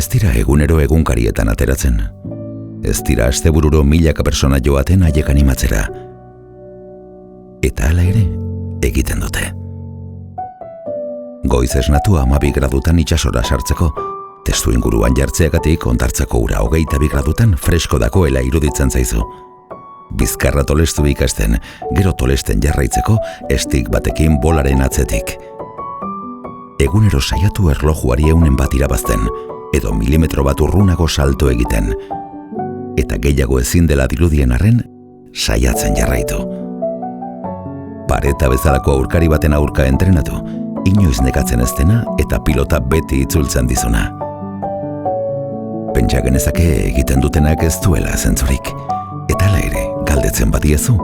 Ez dira egunero egunkarietan ateratzen. Ez dira astebururo milaka persona joaten haiek animatzera. Eta hala ere, egiten dute. Goiz esnatu 12 gradutan itsasora sartzeko, testu inguruan jartzeagatik ondartzako ura 22 gradutan fresko dagoela iruditzen zaizu. Bizkarra tolestu ikasten, gero tolesten jarraitzeko estik batekin bolaren atzetik. Egunero saiatu erlojuari 100 bat irabazten, edo milimetro bat urrunago salto egiten. Eta gehiago ezin dela dirudien arren, saiatzen jarraitu. Pareta bezalako aurkari baten aurka entrenatu, inoiz nekatzen ez dena eta pilota beti itzultzen dizuna. Pentsa genezake egiten dutenak ez duela zentzurik. Eta hala ere, galdetzen badiezu,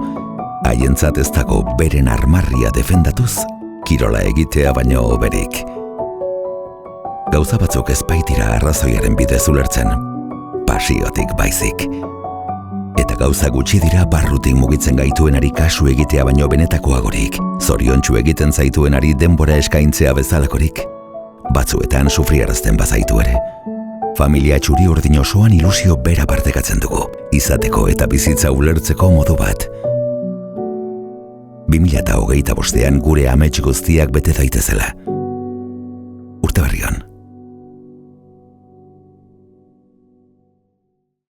haientzat ez dago beren armarria defendatuz, kirola egitea baino hoberik. Gauza batzuk ez baitira arrazoiaren bidez ulertzen, pasiotik baizik. Eta gauza gutxi dira barrutik mugitzen gaituenari kasu egitea baino benetakoagorik, zoriontsu egiten zaituenari denbora eskaintzea bezalakorik. Batzuetan sufriarazten bazaitu ere. Familia txuri urdin osoan ilusio bera partekatzen dugu, izateko eta bizitza ulertzeko modu bat. 2025 gure amets guztiak bete daitezela.